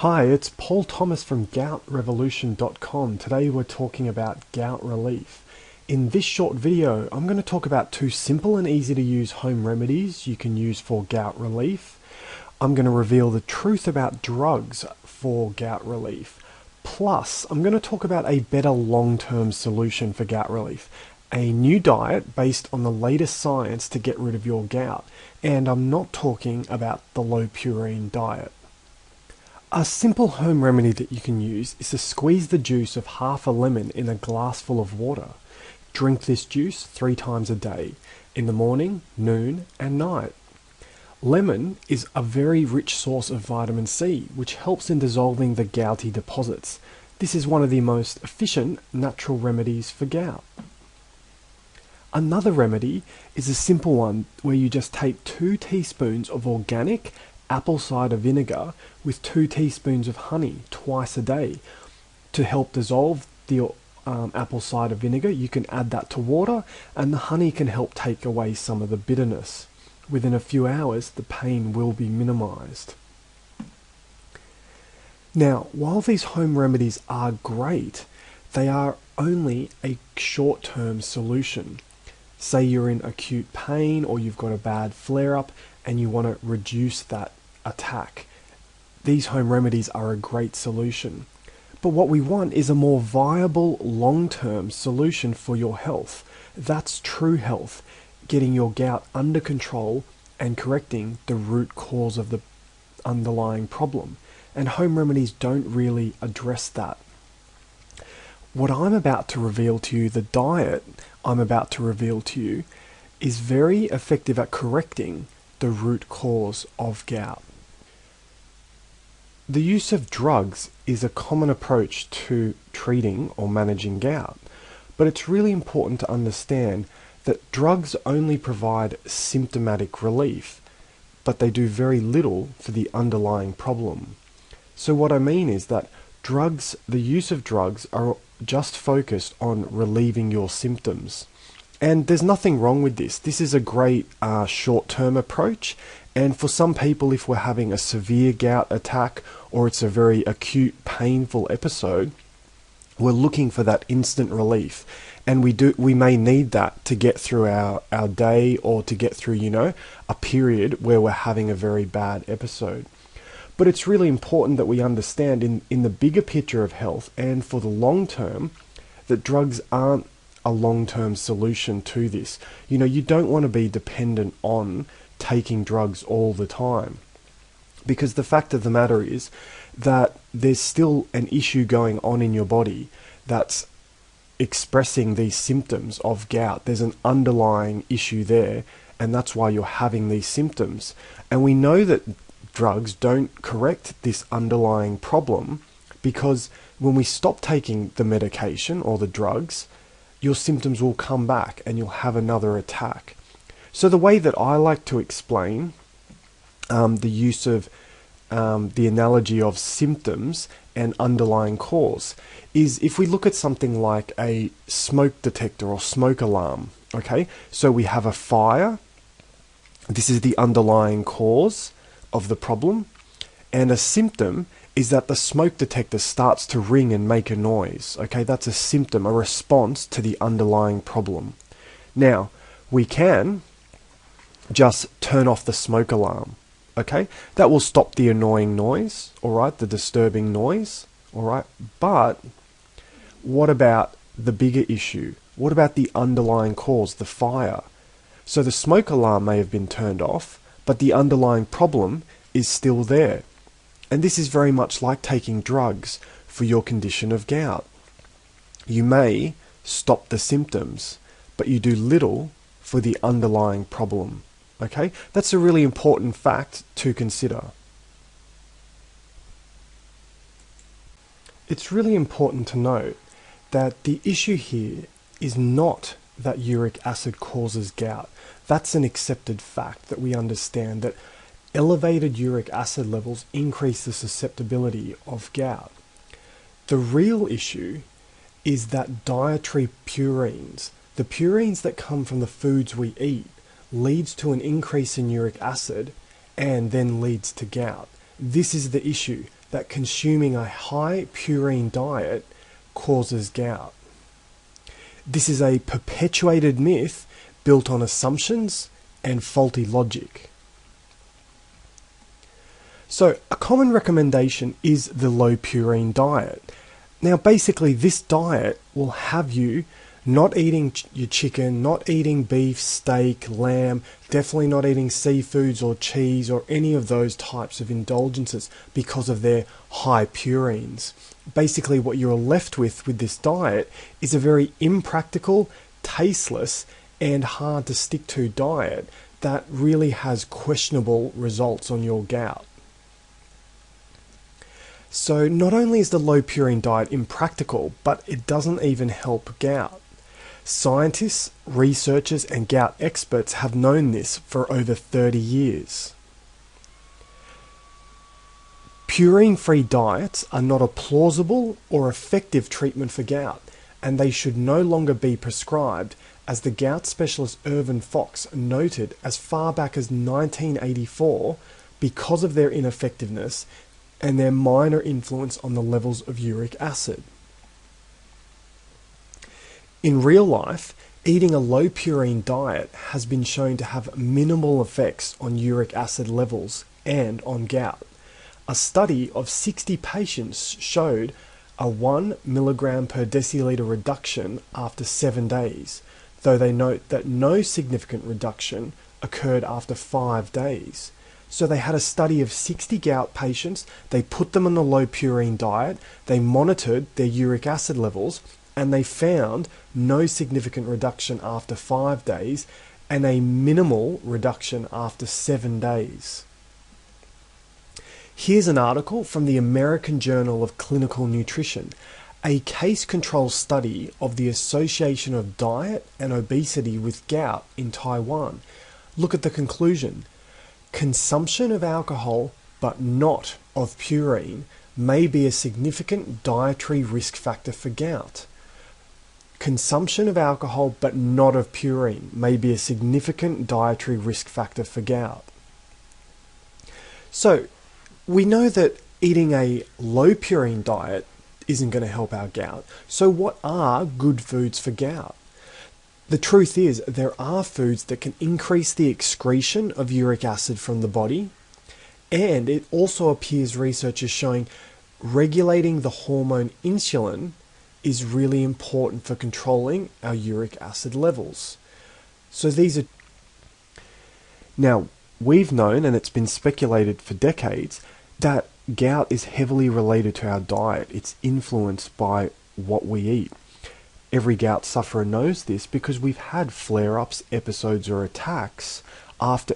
Hi, it's Paul Thomas from GoutRevolution.com. Today we're talking about gout relief. In this short video, I'm going to talk about two simple and easy to use home remedies you can use for gout relief. I'm going to reveal the truth about drugs for gout relief. Plus, I'm going to talk about a better long-term solution for gout relief. A new diet based on the latest science to get rid of your gout. And I'm not talking about the low purine diet. A simple home remedy that you can use is to squeeze the juice of half a lemon in a glass full of water. Drink this juice 3 times a day, in the morning, noon, and night. Lemon is a very rich source of vitamin C, which helps in dissolving the gouty deposits. This is one of the most efficient natural remedies for gout. Another remedy is a simple one where you just take 2 teaspoons of organic apple cider vinegar with 2 teaspoons of honey twice a day to help dissolve the apple cider vinegar. You can add that to water, and the honey can help take away some of the bitterness. Within a few hours, the pain will be minimized. Now, while these home remedies are great, they are only a short-term solution. Say you're in acute pain or you've got a bad flare-up and you want to reduce that attack. These home remedies are a great solution. But what we want is a more viable long-term solution for your health. That's true health, getting your gout under control and correcting the root cause of the underlying problem. And home remedies don't really address that. What I'm about to reveal to you, the diet I'm about to reveal to you, is very effective at correcting the root cause of gout. The use of drugs is a common approach to treating or managing gout, but it's really important to understand that drugs only provide symptomatic relief, but they do very little for the underlying problem. So what I mean is that the use of drugs are just focused on relieving your symptoms. And there's nothing wrong with this. This is a great short-term approach. And for some people, if we're having a severe gout attack or it's a very acute, painful episode, we're looking for that instant relief. And we may need that to get through our day or to get through, a period where we're having a very bad episode. But it's really important that we understand in the bigger picture of health and for the long term that drugs aren't a long-term solution to this. You don't want to be dependent on taking drugs all the time, because the fact of the matter is that there's still an issue going on in your body that's expressing these symptoms of gout. There's an underlying issue there, and that's why you're having these symptoms. And we know that drugs don't correct this underlying problem, because when we stop taking the medication or the drugs, your symptoms will come back and you'll have another attack. So the way that I like to explain the use of the analogy of symptoms and underlying cause is if we look at something like a smoke detector or smoke alarm. Okay, so we have a fire. This is the underlying cause of the problem, and a symptom is that the smoke detector starts to ring and make a noise. Okay, that's a symptom, a response to the underlying problem. Now, we can just turn off the smoke alarm. Okay, that will stop the annoying noise, all right, the disturbing noise, all right. But what about the bigger issue? What about the underlying cause, the fire? So the smoke alarm may have been turned off, but the underlying problem is still there. And this is very much like taking drugs for your condition of gout. You may stop the symptoms, but you do little for the underlying problem. Okay? That's a really important fact to consider. It's really important to note that the issue here is not that uric acid causes gout. That's an accepted fact that we understand, that elevated uric acid levels increase the susceptibility of gout. The real issue is that dietary purines, the purines that come from the foods we eat, leads to an increase in uric acid and then leads to gout. This is the issue, that consuming a high purine diet causes gout. This is a perpetuated myth built on assumptions and faulty logic. So, a common recommendation is the low purine diet. Now, basically, this diet will have you not eating your chicken, not eating beef, steak, lamb, definitely not eating seafoods or cheese or any of those types of indulgences because of their high purines. Basically, what you're left with this diet is a very impractical, tasteless, and hard to stick to diet that really has questionable results on your gout. So not only is the low purine diet impractical, but it doesn't even help gout. Scientists, researchers, and gout experts have known this for over 30 years. Purine-free diets are not a plausible or effective treatment for gout, and they should no longer be prescribed, as the gout specialist Irvin Fox noted as far back as 1984, because of their ineffectiveness and their minor influence on the levels of uric acid. In real life, eating a low purine diet has been shown to have minimal effects on uric acid levels and on gout. A study of 60 patients showed a 1 milligram per deciliter reduction after 7 days, though they note that no significant reduction occurred after 5 days. So they had a study of 60 gout patients, they put them on a low purine diet, they monitored their uric acid levels, and they found no significant reduction after 5 days and a minimal reduction after 7 days. Here's an article from the American Journal of Clinical Nutrition, a case control study of the association of diet and obesity with gout in Taiwan. Look at the conclusion. Consumption of alcohol, but not of purine, may be a significant dietary risk factor for gout. Consumption of alcohol, but not of purine, may be a significant dietary risk factor for gout. So, we know that eating a low purine diet isn't going to help our gout. So what are good foods for gout? The truth is, there are foods that can increase the excretion of uric acid from the body, and it also appears research is showing regulating the hormone insulin is really important for controlling our uric acid levels. So these are... Now, we've known, and it's been speculated for decades, that gout is heavily related to our diet. It's influenced by what we eat. Every gout sufferer knows this because we've had flare-ups, episodes, or attacks after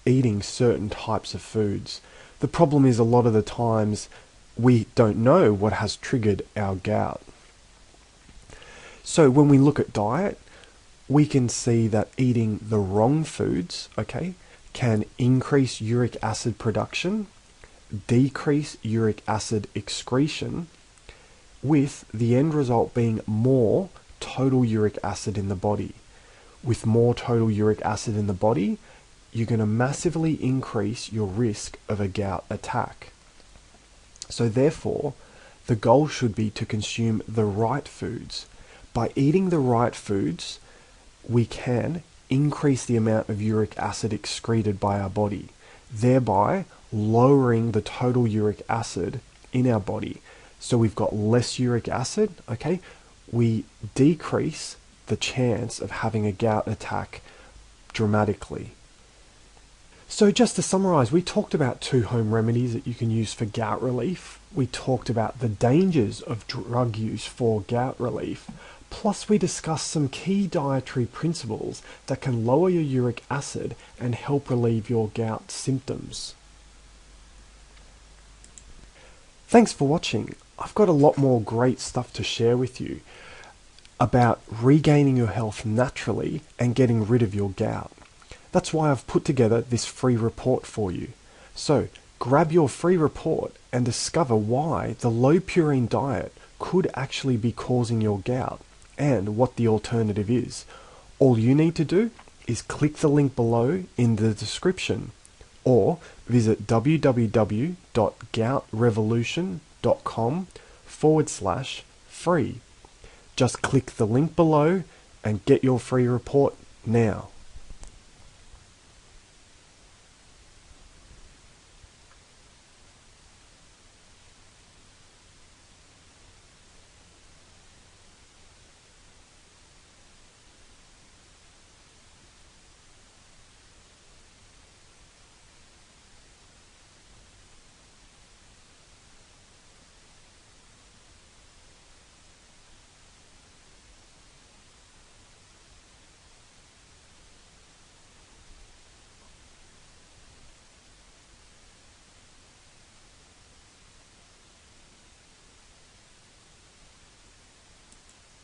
eating certain types of foods. The problem is a lot of the times we don't know what has triggered our gout. So when we look at diet, we can see that eating the wrong foods, can increase uric acid production, decrease uric acid excretion, with the end result being more total uric acid in the body. With more total uric acid in the body, you're going to massively increase your risk of a gout attack. So therefore, the goal should be to consume the right foods. By eating the right foods, we can increase the amount of uric acid excreted by our body, thereby lowering the total uric acid in our body. So we've got less uric acid, we decrease the chance of having a gout attack dramatically. So just to summarize, we talked about 2 home remedies that you can use for gout relief. We talked about the dangers of drug use for gout relief. Plus we discussed some key dietary principles that can lower your uric acid and help relieve your gout symptoms. Thanks for watching. I've got a lot more great stuff to share with you about regaining your health naturally and getting rid of your gout. That's why I've put together this free report for you. So grab your free report and discover why the low purine diet could actually be causing your gout and what the alternative is. All you need to do is click the link below in the description, or visit www.goutrevolution.com/free. Just click the link below and get your free report now.